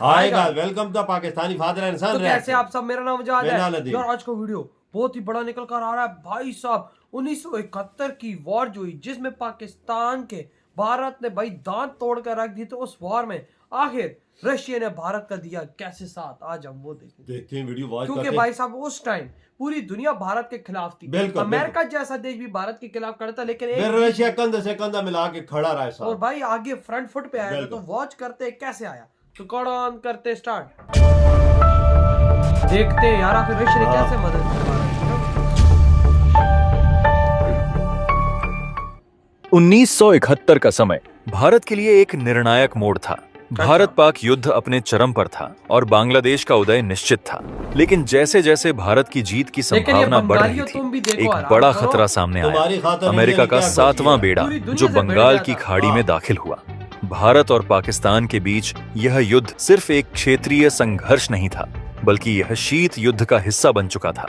Hi guys, welcome to Pakistani father and son. तो कैसे आप सब? मेरा नाम मुजाहिद मेरा है नदीम। यार। आज का वीडियो बहुत ही बड़ा निकल कर आ रहा है भाई साहब। 1971 की वॉर जो हुई, जिसमें पाकिस्तान के भारत ने भाई दांत तोड़ कर रख दी, तो उस वॉर में आखिर रशिया ने भारत का दिया कैसे साथ, आज हम वो देखते हैं वीडियो वॉच क्योंकि करते भाई साहब उस टाइम पूरी दुनिया भारत के खिलाफ थी। बिल्कुल, अमेरिका जैसा देश भी भारत के खिलाफ खड़ा था, लेकिन फिर रशिया कंधे से कंधा मिला के खड़ा रहा है और साहब। भाई आगे फ्रंट फुट पे आया था। तो बिल्कुल। वॉच करते कैसे आया, तो कौन ऑन करते स्टार्ट, देखते हैं यार आखिर रशिया ने कैसे मदद करवा रहा है। 1971 का समय भारत के लिए एक निर्णायक मोड़ था। भारत पाक युद्ध अपने चरम पर था और बांग्लादेश का उदय निश्चित था। लेकिन जैसे जैसे भारत की जीत की संभावना बढ़ रही थी, एक बड़ा खतरा सामने आया। अमेरिका का 7वां बेड़ा जो बंगाल की खाड़ी में दाखिल हुआ। भारत और पाकिस्तान के बीच यह युद्ध सिर्फ एक क्षेत्रीय संघर्ष नहीं था, बल्कि यह शीत युद्ध का हिस्सा बन चुका था।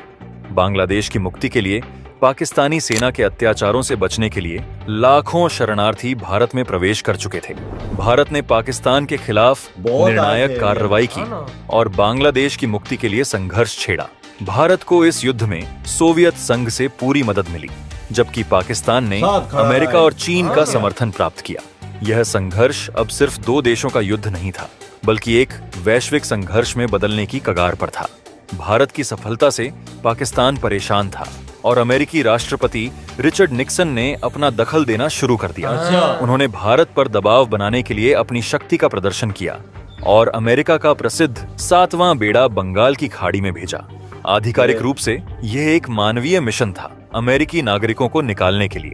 बांग्लादेश की मुक्ति के लिए, पाकिस्तानी सेना के अत्याचारों से बचने के लिए लाखों शरणार्थी भारत में प्रवेश कर चुके थे। भारत ने पाकिस्तान के खिलाफ निर्णायक कार्रवाई की और बांग्लादेश की मुक्ति के लिए संघर्ष छेड़ा। भारत को इस युद्ध में सोवियत संघ से पूरी मदद मिली, जबकि पाकिस्तान ने अमेरिका और चीन का समर्थन प्राप्त किया। यह संघर्ष अब सिर्फ दो देशों का युद्ध नहीं था, बल्कि एक वैश्विक संघर्ष में बदलने की कगार पर था। भारत की सफलता से पाकिस्तान परेशान था और अमेरिकी राष्ट्रपति रिचर्ड निक्सन ने अपना दखल देना शुरू कर दिया। उन्होंने भारत पर दबाव बनाने के लिए अपनी शक्ति का प्रदर्शन किया और अमेरिका का प्रसिद्ध 7वां बेड़ा बंगाल की खाड़ी में भेजा। आधिकारिक रूप से यह एक मानवीय मिशन था, अमेरिकी नागरिकों को निकालने के लिए।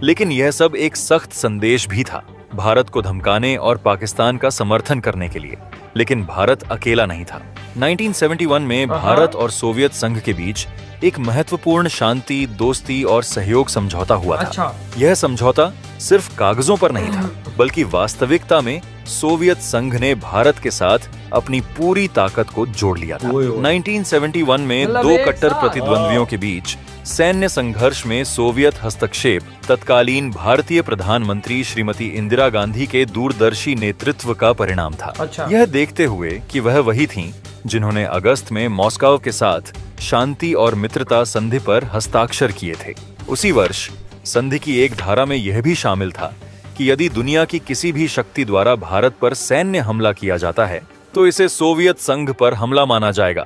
लेकिन यह सब एक सख्त संदेश भी था, भारत को धमकाने और पाकिस्तान का समर्थन करने के लिए। लेकिन भारत अकेला नहीं था। 1971 में भारत और सोवियत संघ के बीच एक महत्वपूर्ण शांति, दोस्ती और सहयोग समझौता हुआ था। यह समझौता सिर्फ कागजों पर नहीं था, बल्कि वास्तविकता में सोवियत संघ ने भारत के साथ अपनी पूरी ताकत को जोड़ लिया था। 1971 में दो कट्टर प्रतिद्वंद्वियों के बीच सैन्य संघर्ष में सोवियत हस्तक्षेप तत्कालीन भारतीय प्रधानमंत्री श्रीमती इंदिरा गांधी के दूरदर्शी नेतृत्व का परिणाम था। यह देखते हुए कि वह वही थीं जिन्होंने अगस्त में मॉस्को के साथ शांति और मित्रता संधि पर हस्ताक्षर किए थे। उसी वर्ष संधि की एक धारा में यह भी शामिल था कि यदि दुनिया की किसी भी शक्ति द्वारा भारत पर सैन्य हमला किया जाता है, तो इसे सोवियत संघ पर हमला माना जाएगा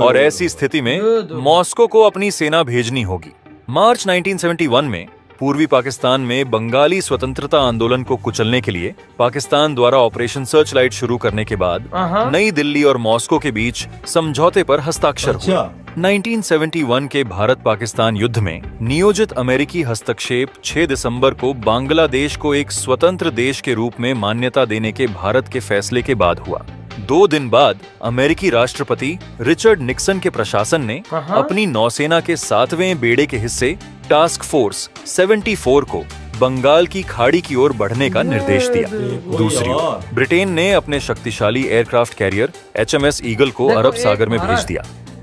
और ऐसी स्थिति में मॉस्को को अपनी सेना भेजनी होगी। मार्च 1971 में पूर्वी पाकिस्तान में बंगाली स्वतंत्रता आंदोलन को कुचलने के लिए पाकिस्तान द्वारा ऑपरेशन सर्चलाइट शुरू करने के बाद नई दिल्ली और मॉस्को के बीच समझौते पर हस्ताक्षर हुआ। 1971 के भारत पाकिस्तान युद्ध में नियोजित अमेरिकी हस्तक्षेप 6 दिसंबर को बांग्लादेश को एक स्वतंत्र देश के रूप में मान्यता देने के भारत के फैसले के बाद हुआ। 2 दिन बाद अमेरिकी राष्ट्रपति रिचर्ड निक्सन के प्रशासन ने अपनी नौसेना के 7वें बेड़े के हिस्से टास्क फोर्स 74 को बंगाल की खाड़ी की ओर बढ़ने का निर्देश दिया। दूसरी ओर ब्रिटेन ने अपने शक्तिशाली एयरक्राफ्ट कैरियर HMS ईगल को अरब सागर में भेज दिया।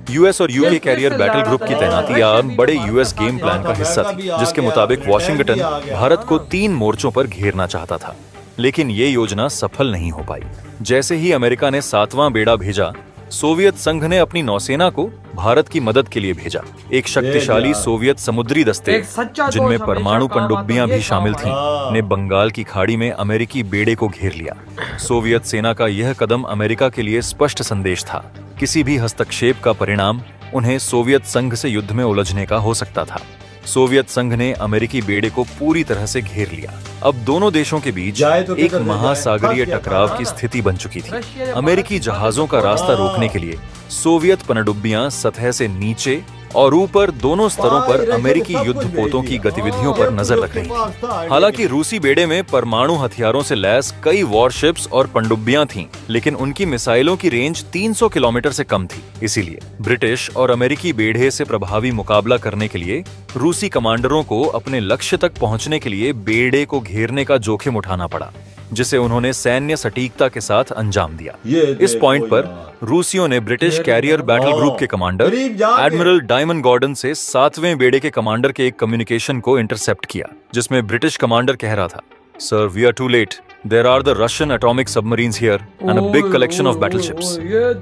यूएस और यूके कैरियर बैटल ग्रुप की तैनाती बड़े यूएस गेम प्लान का हिस्सा थी, जिसके मुताबिक वॉशिंगटन भारत को 3 मोर्चों पर घेरना चाहता था। लेकिन ये योजना सफल नहीं हो पाई। जैसे ही अमेरिका ने 7वां बेड़ा भेजा, सोवियत संघ ने अपनी नौसेना को भारत की मदद के लिए भेजा। एक शक्तिशाली सोवियत समुद्री दस्ते, जिनमें परमाणु पनडुब्बियां भी शामिल थीं, ने बंगाल की खाड़ी में अमेरिकी बेड़े को घेर लिया। सोवियत सेना का यह कदम अमेरिका के लिए स्पष्ट संदेश था, किसी भी हस्तक्षेप का परिणाम उन्हें सोवियत संघ से युद्ध में उलझने का हो सकता था। सोवियत संघ ने अमेरिकी बेड़े को पूरी तरह से घेर लिया। अब दोनों देशों के बीच एक महासागरीय टकराव की स्थिति बन चुकी थी। अमेरिकी जहाजों का रास्ता रोकने के लिए सोवियत पनडुब्बियां सतह से नीचे और ऊपर दोनों स्तरों पर अमेरिकी युद्धपोतों की गतिविधियों पर नजर रख रही थी। हालांकि रूसी बेड़े में परमाणु हथियारों से लैस कई वॉरशिप्स और पनडुब्बियां थीं, लेकिन उनकी मिसाइलों की रेंज 300 किलोमीटर से कम थी। इसीलिए ब्रिटिश और अमेरिकी बेड़े से प्रभावी मुकाबला करने के लिए रूसी कमांडरों को अपने लक्ष्य तक पहुंचने के लिए बेड़े को घेरने का जोखिम उठाना पड़ा, जिसे उन्होंने सैन्य सटीकता के साथ अंजाम दिया। इस पॉइंट पर रूसियों ने ब्रिटिश कैरियर बैटल ग्रुप के कमांडर एडमिरल डायमंड गॉर्डन से 7वें बेड़े के कमांडर के एक कम्युनिकेशन को इंटरसेप्ट किया, जिसमें ब्रिटिश कमांडर कह रहा था, Sir, we are too late. There are the Russian atomic submarines here and a big collection of battleships.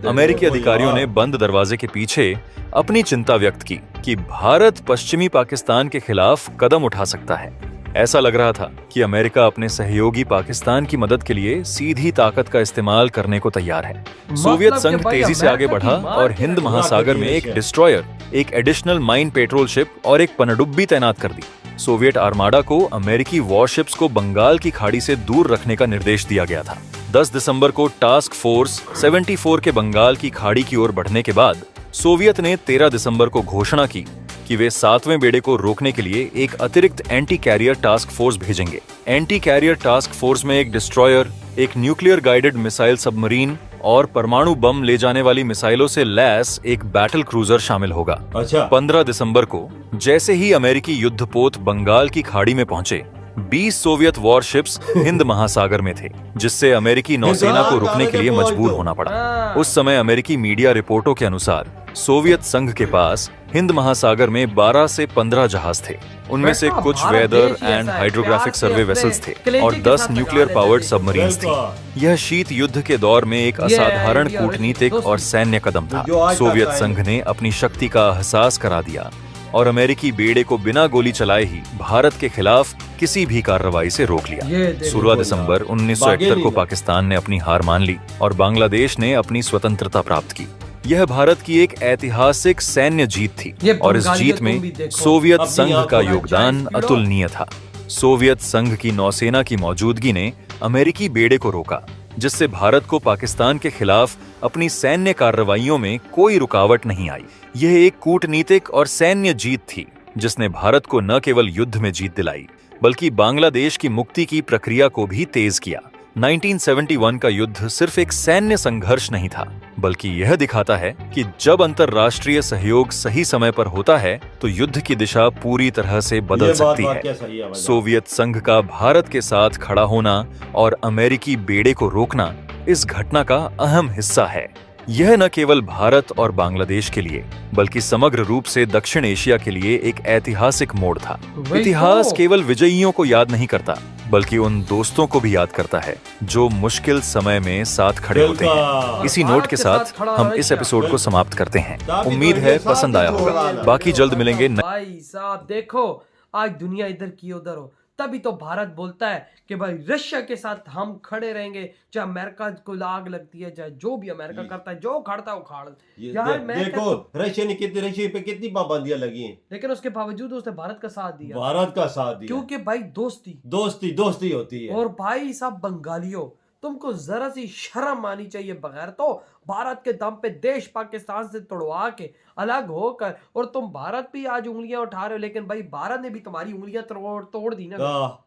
अमेरिकी अधिकारियों ने बंद दरवाजे के पीछे अपनी चिंता व्यक्त की कि भारत पश्चिमी पाकिस्तान के खिलाफ कदम उठा सकता है। ऐसा लग रहा था कि अमेरिका अपने सहयोगी पाकिस्तान की मदद के लिए सीधी ताकत का इस्तेमाल करने को तैयार है। सोवियत संघ तेजी से आगे बढ़ा और हिंद महासागर में एक डिस्ट्रॉयर, एक एडिशनल माइन पेट्रोल शिप और एक पनडुब्बी तैनात कर दी। सोवियत आर्माडा को अमेरिकी वॉरशिप्स को बंगाल की खाड़ी से दूर रखने का निर्देश दिया गया था। 10 दिसंबर को टास्क फोर्स 74 के बंगाल की खाड़ी की ओर बढ़ने के बाद सोवियत ने 13 दिसंबर को घोषणा की कि वे 7वें बेड़े को रोकने के लिए एक अतिरिक्त एंटी कैरियर टास्क फोर्स भेजेंगे। एंटी कैरियर टास्क फोर्स में एक डिस्ट्रॉयर, एक न्यूक्लियर गाइडेड मिसाइल सबमरीन और परमाणु बम ले जाने वाली मिसाइलों से लैस एक बैटल क्रूजर शामिल होगा। अच्छा। 15 दिसंबर को जैसे ही अमेरिकी युद्धपोत बंगाल की खाड़ी में पहुंचे, 20 सोवियत वॉरशिप्स हिंद महासागर में थे, जिससे अमेरिकी नौसेना को रुकने के लिए मजबूर होना पड़ा। उस समय अमेरिकी मीडिया रिपोर्टों के अनुसार सोवियत संघ के पास हिंद महासागर में 12 से 15 जहाज थे। उनमें से कुछ weather and hydrographic survey vessels थे और 10 न्यूक्लियर पावर्ड सबमरीन्स थी। यह शीत युद्ध के दौर में एक असाधारण कूटनीतिक और सैन्य कदम था। सोवियत संघ ने अपनी शक्ति का एहसास करा दिया और अमेरिकी बेड़े को बिना गोली चलाए ही भारत के खिलाफ किसी भी कार्रवाई से रोक लिया। 16 दिसंबर 1971 को पाकिस्तान ने अपनी हार मान ली और बांग्लादेश ने अपनी स्वतंत्रता प्राप्त की। यह भारत की एक ऐतिहासिक सैन्य जीत थी और इस जीत में सोवियत संघ का योगदान अतुलनीय था। सोवियत संघ की नौसेना की मौजूदगी ने अमेरिकी बेड़े को रोका, जिससे भारत को पाकिस्तान के खिलाफ अपनी सैन्य कार्रवाइयों में कोई रुकावट नहीं आई। यह एक कूटनीतिक और सैन्य जीत थी जिसने भारत को न केवल युद्ध में जीत दिलाई, बल्कि बांग्लादेश की मुक्ति की प्रक्रिया को भी तेज किया। 1971 का युद्ध सिर्फ एक सैन्य संघर्ष नहीं था, बल्कि यह दिखाता है कि जब अंतर्राष्ट्रीय सहयोग सही समय पर होता है तो युद्ध की दिशा पूरी तरह से बदल सकती है। सोवियत संघ का भारत के साथ खड़ा होना और अमेरिकी बेड़े को रोकना इस घटना का अहम हिस्सा है। यह न केवल भारत और बांग्लादेश के लिए, बल्कि समग्र रूप से दक्षिण एशिया के लिए एक ऐतिहासिक मोड़ था। इतिहास केवल विजयियों को याद नहीं करता, बल्कि उन दोस्तों को भी याद करता है जो मुश्किल समय में साथ खड़े होते हैं। इसी नोट के साथ हम इस एपिसोड को समाप्त करते हैं। उम्मीद है पसंद आया होगा। बाकी जल्द मिलेंगे। भाई साहब देखो, आज दुनिया इधर की उधर हो, तभी तो भारत बोलता है कि भाई रशिया के साथ हम खड़े रहेंगे, चाहे अमेरिका को आग लगती है, चाहे जो भी अमेरिका करता है, जो खड़ता है वो खाड़। यार देखो रशिया पे कितनी पाबंदियां लगी हैं, लेकिन उसके बावजूद उसने भारत का साथ दिया। भारत का साथ दिया क्योंकि भाई दोस्ती होती है। और भाई साहब बंगालियों, तुमको जरा सी शर्म आनी चाहिए। बगैर तो भारत के दम पे देश पाकिस्तान से तोड़वा के अलग होकर, और तुम भारत भी आज उंगलियां उठा रहे हो, लेकिन भाई भारत ने भी तुम्हारी उंगलियां तोड़ दी ना।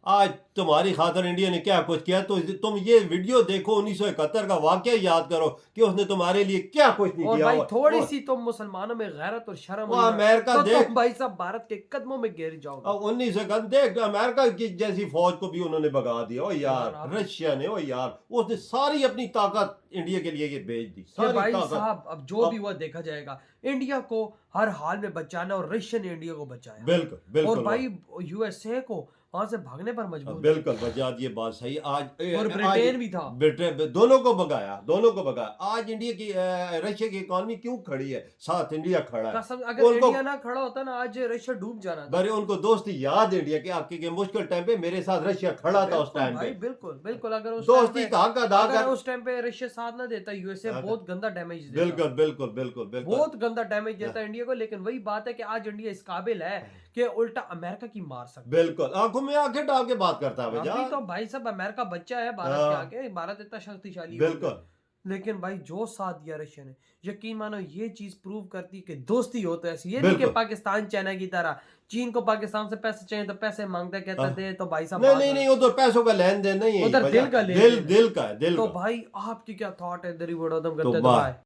आज तुम्हारी खातिर इंडिया ने क्या कुछ किया, तो तुम ये वीडियो देखो, 1971 का वाकया याद करो कि उसने तुम्हारे लिए क्या कुछ नहीं किया। और भाई थोड़ी सी तुम मुसलमानों में गैरत और शर्म अमेरिका तो देख, तुम भाई साहब भारत के कदमों में गिर जाओगे। 1971 देख, अमेरिका की जैसी फौज को भी उन्होंने भगा दिया। ओ यार रशिया ने, ओ यार उसने सारी अपनी ताकत इंडिया के लिए ये भेज दी। भाई साहब अब जो भी हुआ देखा जाएगा। इंडिया को हर हाल में बचाना और रशिया ने इंडिया को बचाया। बिल्कुल। और भाई यूएसए को वहां से भागने पर मजबूर। बिल्कुल बचा, ये बात सही। आज और ब्रिटेन भी था, दोनों को भगाया। आज इंडिया की रशिया की इकोनॉमी क्यों खड़ी है, साथ इंडिया खड़ा है। अगर इंडिया ना खड़ा होता ना, आज रशिया डूब जाना था। बड़े उनको दोस्ती याद इंडिया के, आपके मुश्किल टाइम पे मेरे साथ रशिया खड़ा था उस टाइम पे। बिल्कुल अगर उस दोस्ती का हक अदा कर, उस टाइम पे रशिया साथ ना देता, यूएसए बहुत गंदा डैमेज देता। बिल्कुल बहुत गंदा डैमेज देता इंडिया को। लेकिन वही बात है कि आज इंडिया इस काबिल है कि उल्टा अमेरिका की मार सकता। बिल्कुल आंखों में आंखें डाल के बात करता है भैया। अभी तो भाई साहब अमेरिका बच्चा है भारत के आगे। भारत इतना शक्तिशाली बिल्कुल, लेकिन भाई जो साथ दिया रशिया ने, यकीन मानो ये चीज प्रूव करती कि दोस्ती हो तो ऐसी। ये नहीं कि पाकिस्तान चाइना की तरह चीन को पाकिस्तान से पैसे चाहिए तो पैसे मांगता कहता दे, तो भाई साहब नहीं उधर पैसों का लेन देन नहीं है, उधर दिल का दिल का। तो भाई आपकी क्या थॉट है? दरी बड़ा करते